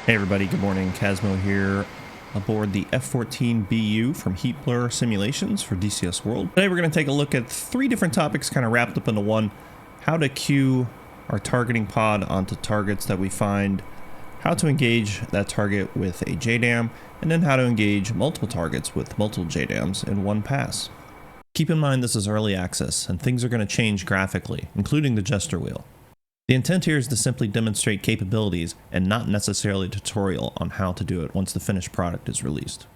Hey everybody, good morning. Casmo here aboard the F-14BU from Heat Blur Simulations for DCS World. Today we're going to take a look at 3 different topics kind of wrapped up into one. How to cue our targeting pod onto targets that we find, how to engage that target with a JDAM, and then how to engage multiple targets with multiple JDAMs in one pass. Keep in mind this is early access and things are going to change graphically, including the gesture wheel. The intent here is to simply demonstrate capabilities and not necessarily a tutorial on how to do it once the finished product is released.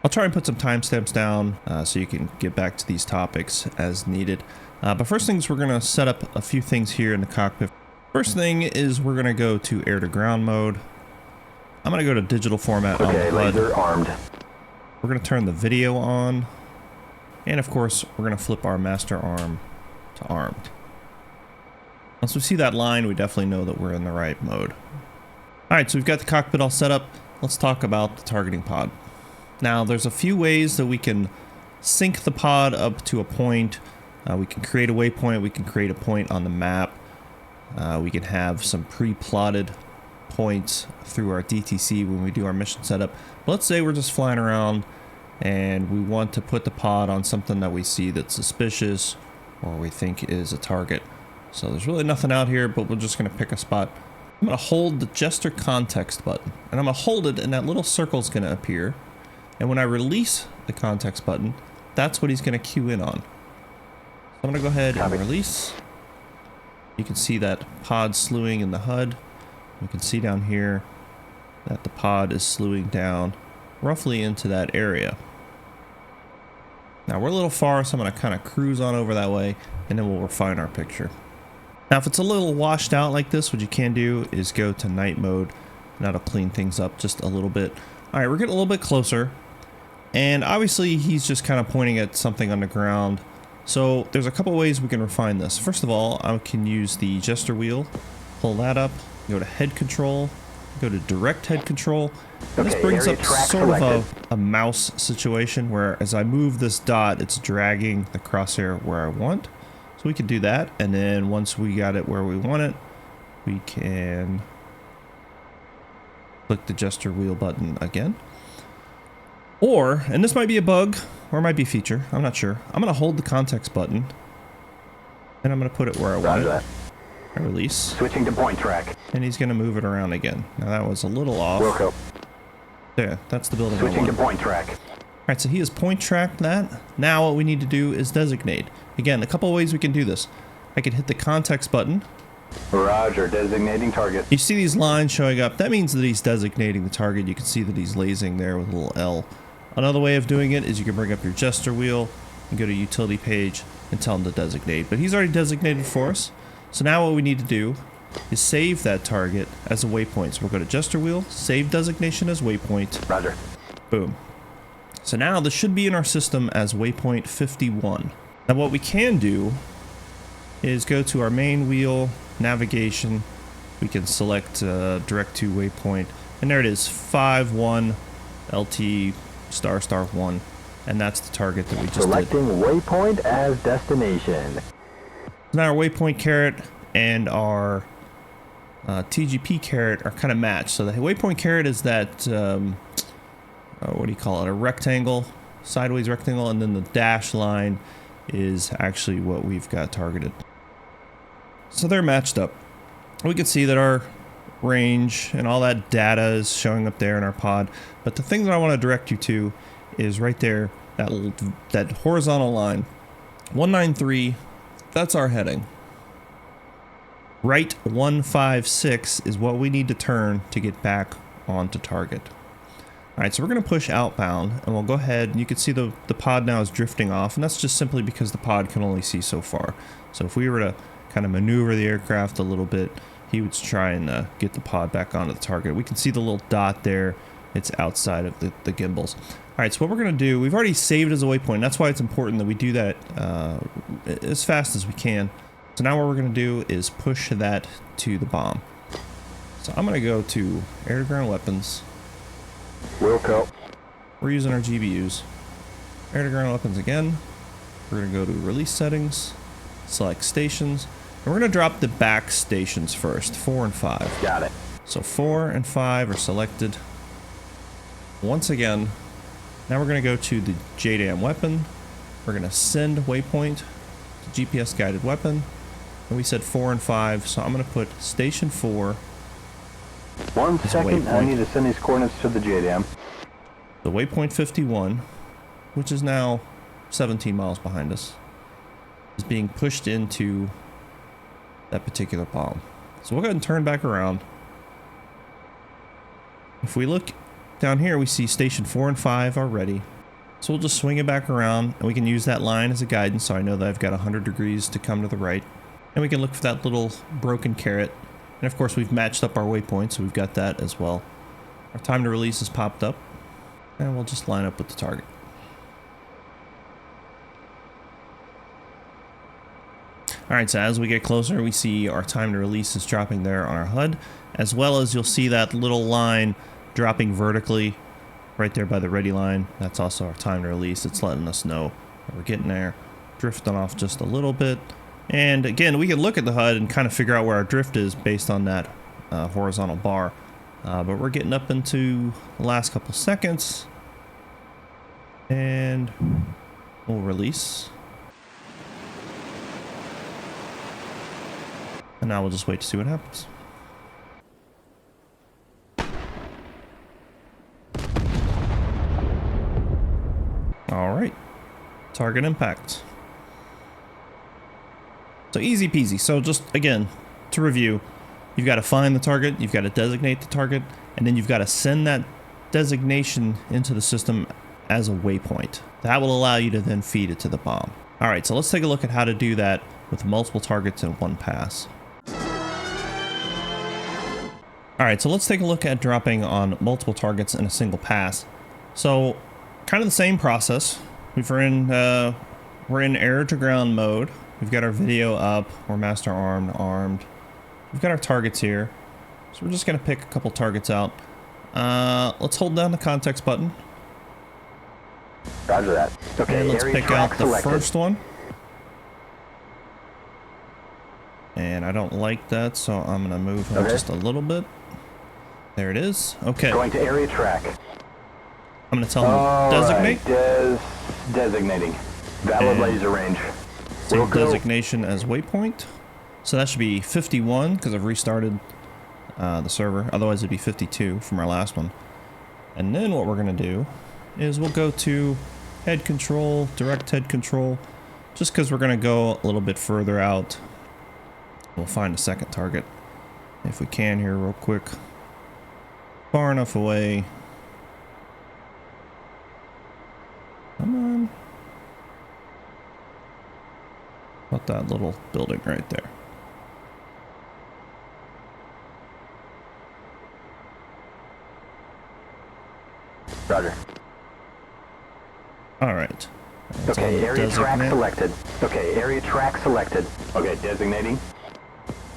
I'll try and put some timestamps down so you can get back to these topics as needed. But first things, we're going to set up a few things here in the cockpit. First thing is we're going to go to air to ground mode. I'm going to go to digital format on the HUD. Laser armed. We're going to turn the video on. And of course, we're going to flip our master arm to armed. Once we see that line, we definitely know that we're in the right mode. Alright, so we've got the cockpit all set up. Let's talk about the targeting pod. Now, there's a few ways that we can sync the pod up to a point. We can create a waypoint, we can create a point on the map. We can have some pre-plotted points through our DTC when we do our mission setup. But let's say we're just flying around and we want to put the pod on something that we see that's suspicious or we think is a target. So there's really nothing out here, but we're just going to pick a spot. I'm going to hold the gesture context button, and I'm going to hold it, and that little circle is going to appear. And when I release the context button, that's what he's going to cue in on. So I'm going to go ahead and release. You can see that pod slewing in the HUD. You can see down here that the pod is slewing down roughly into that area. Now we're a little far, so I'm going to kind of cruise on over that way, and then we'll refine our picture. Now, if it's a little washed out like this, what you can do is go to night mode, and that'll clean things up just a little bit. All right, we're getting a little bit closer, and obviously he's just kind of pointing at something on the ground. So there's a couple ways we can refine this. First of all, I can use the gesture wheel, pull that up, go to head control, go to direct head control. And this brings up sort of a mouse situation where as I move this dot, it's dragging the crosshair where I want. So we can do that, and then once we got it where we want it, we can click the gesture wheel button again. Or, and this might be a bug, or it might be a feature, I'm not sure. I'm going to hold the context button, and I'm going to put it where I want it. I release. Switching to point track. And he's going to move it around again. Now that was a little off. Wilco. There, that's the building. Switching to point track. Alright, so he has point tracked that. Now what we need to do is designate. Again, a couple of ways we can do this. I can hit the context button. Roger, designating target. You see these lines showing up. That means that he's designating the target. You can see that he's lasing there with a little L. Another way of doing it is you can bring up your gesture wheel and go to utility page and tell him to designate. But he's already designated for us. So now what we need to do is save that target as a waypoint. So we'll go to gesture wheel, save designation as waypoint. Roger. Boom. So now this should be in our system as waypoint 51. Now what we can do is go to our main wheel, navigation. We can select direct to waypoint, and there it is, 51 LT star 1, and that's the target that we just Selecting waypoint as destination. Now our waypoint caret and our TGP caret are kind of matched. So the waypoint caret is that what do you call it, a rectangle, sideways rectangle, and then the dash line is actually what we've got targeted. So they're matched up. We can see that our range and all that data is showing up there in our pod, but the thing that I want to direct you to is right there, that horizontal line, 193, that's our heading. Right 156 is what we need to turn to get back onto target. Alright, so we're going to push outbound, and we'll go ahead, and you can see the pod now is drifting off, and that's just simply because the pod can only see so far. So if we were to kind of maneuver the aircraft a little bit, he would try and get the pod back onto the target. We can see the little dot there. It's outside of the gimbals. Alright, so what we're going to do, we've already saved as a waypoint. That's why it's important that we do that as fast as we can. So now what we're going to do is push that to the bomb. So I'm going to go to air-to-ground weapons. Wilco. We're using our GBUs. Air-to-ground weapons again. We're going to go to release settings, select stations, and we're going to drop the back stations first, 4 and 5. Got it. So 4 and 5 are selected. Once again, now we're going to go to the JDAM weapon. We're going to send waypoint to GPS guided weapon. And we said 4 and 5, so I'm going to put station 4. 1 second, I need to send these coordinates to the JDAM. The waypoint 51, which is now 17 miles behind us, is being pushed into that particular bomb. So we'll go ahead and turn back around. If we look down here, we see station 4 and 5 are ready. So we'll just swing it back around, and we can use that line as a guidance, so I know that I've got 100 degrees to come to the right. And we can look for that little broken carrot. And of course, we've matched up our waypoint, so we've got that as well. Our time to release has popped up, and we'll just line up with the target. Alright, so as we get closer, we see our time to release is dropping there on our HUD, as well as you'll see that little line dropping vertically right there by the ready line. That's also our time to release. It's letting us know that we're getting there, drifting off just a little bit. And again, we can look at the HUD and kind of figure out where our drift is based on that horizontal bar. But we're getting up into the last couple seconds, and we'll release. And now we'll just wait to see what happens. All right, target impact. So easy peasy. So just again, to review, you've got to find the target, you've got to designate the target, and then you've got to send that designation into the system as a waypoint. That will allow you to then feed it to the bomb. All right, so let's take a look at how to do that with multiple targets in one pass. All right, so let's take a look at dropping on multiple targets in a single pass. So kind of the same process. We're in air to ground mode. We've got our video up. We're master armed. We've got our targets here. So we're just going to pick a couple targets out. Let's hold down the context button. Roger that. Okay, and let's pick out the first one. And I don't like that, so I'm going to move him just a little bit. There it is. Okay. Going to area track. I'm going to tell him designate. Designating. Valid laser range. Save designation as waypoint. So that should be 51 because I've restarted the server. Otherwise it'd be 52 from our last one. And then what we're going to do is we'll go to head control, direct head control, just because we're going to go a little bit further out. We'll find a second target if we can here real quick. Far enough away. Come on. About that little building right there. Roger. All right. Okay, area track selected. Okay, area track selected. Okay, designating.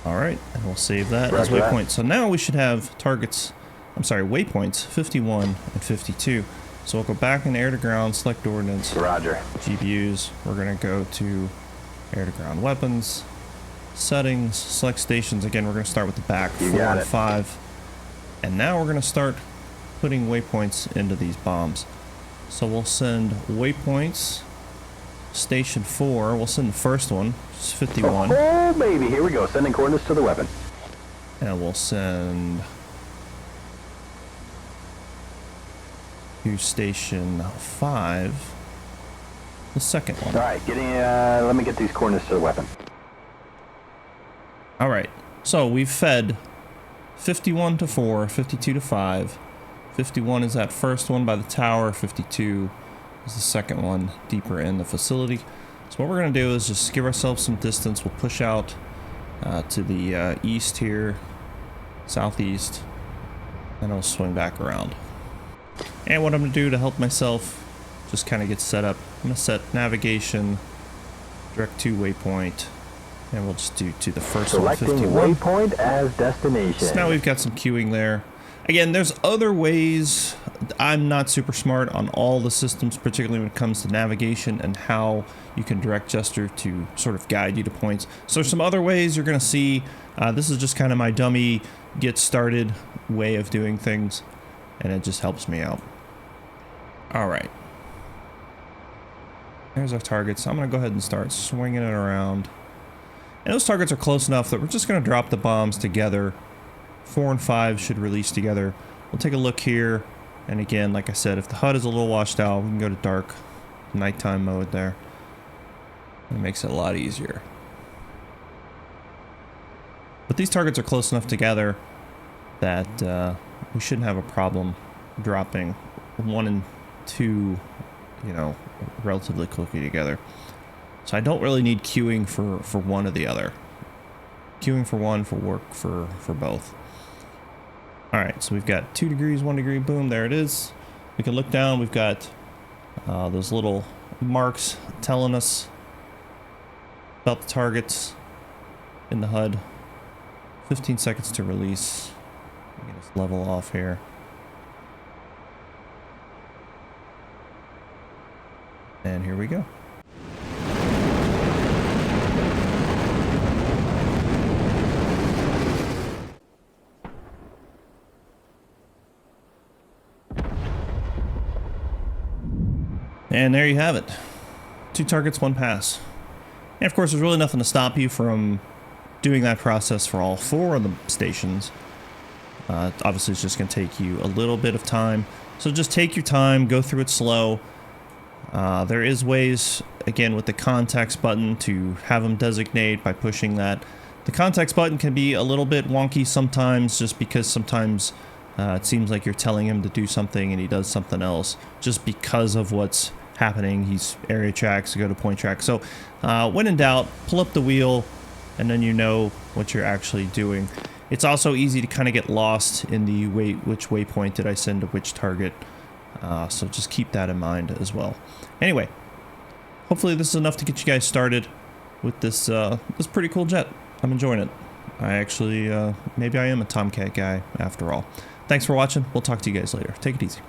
All right, and we'll save that as waypoint. So now we should have targets, waypoints 51 and 52. So we'll go back in air to ground, select ordnance. Roger. GPUs. We're going to go to air to ground weapons, settings, select stations. Again, we're going to start with the back, 4 and 5. And now we're going to start putting waypoints into these bombs. So we'll send waypoints, station 4. We'll send the first one, which is 51. Oh, baby. Here we go. Sending coordinates to the weapon. And we'll send to station 5 the second one. All right, let me get these coordinates to the weapon. All right, so we've fed 51 to 4, 52 to 5. 51 is that first one by the tower. 52 is the second one deeper in the facility. So what we're going to do is just give ourselves some distance. We'll push out to the east here, southeast, and I'll swing back around. And what I'm going to do to help myself just kind of get set up, I'm going to set navigation, direct to waypoint, and we'll just do to the first one, 51. Selecting waypoint as destination. So now we've got some queuing there. Again, there's other ways. I'm not super smart on all the systems, particularly when it comes to navigation and how you can direct gesture to sort of guide you to points. So there's some other ways you're going to see. This is just kind of my dummy get started way of doing things, and it just helps me out. All right. There's our targets. I'm going to go ahead and start swinging it around. And those targets are close enough that we're just going to drop the bombs together. 4 and 5 should release together. We'll take a look here. And again, like I said, if the HUD is a little washed out, we can go to dark nighttime mode there. It makes it a lot easier. But these targets are close enough together that we shouldn't have a problem dropping 1 and 2, you know, relatively quickly together. So I don't really need queuing for one or the other. Queuing for one for work for both. All right, so we've got 2 degrees, 1 degree, boom, there it is. We can look down, we've got those little marks telling us about the targets in the HUD. 15 seconds to release. Get us level off here. And here we go. And there you have it. 2 targets, 1 pass. And of course, there's really nothing to stop you from doing that process for all 4 of the stations. Obviously, it's just going to take you a little bit of time. So just take your time, go through it slow. There is ways, again, with the context button to have them designate by pushing that. The context button can be a little bit wonky sometimes, just because sometimes it seems like you're telling him to do something and he does something else just because of what's happening. He's area tracks to go to point track. So when in doubt, pull up the wheel and then you know what you're actually doing. It's also easy to kind of get lost in the which waypoint did I send to which target. So just keep that in mind as well. Anyway, hopefully this is enough to get you guys started with this this pretty cool jet. I'm enjoying it. I actually, maybe I am a Tomcat guy after all. Thanks for watching. We'll talk to you guys later. Take it easy.